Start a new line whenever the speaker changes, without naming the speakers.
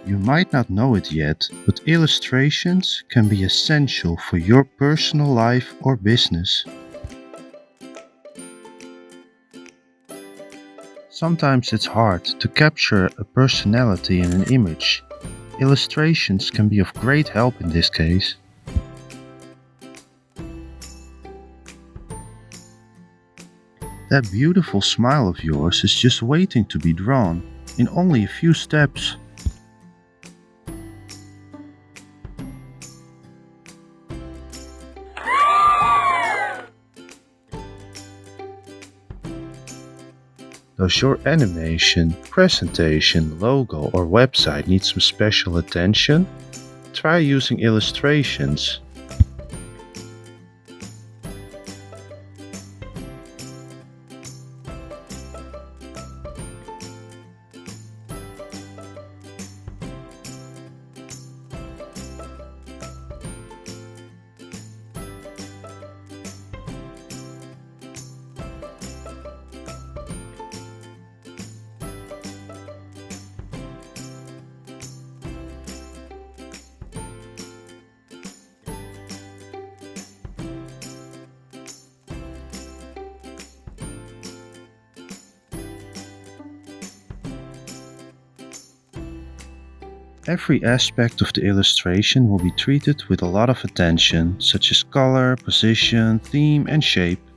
You might not know it yet, but illustrations can be essential for your personal life or business. Sometimes it's hard to capture a personality in an image. Illustrations can be of great help in this case. That beautiful smile of yours is just waiting to be drawn in only a few steps. Does your animation, presentation, logo, or website need some special attention? Try using illustrations. Every aspect of the illustration will be treated with a lot of attention, such as color, position, theme, and shape.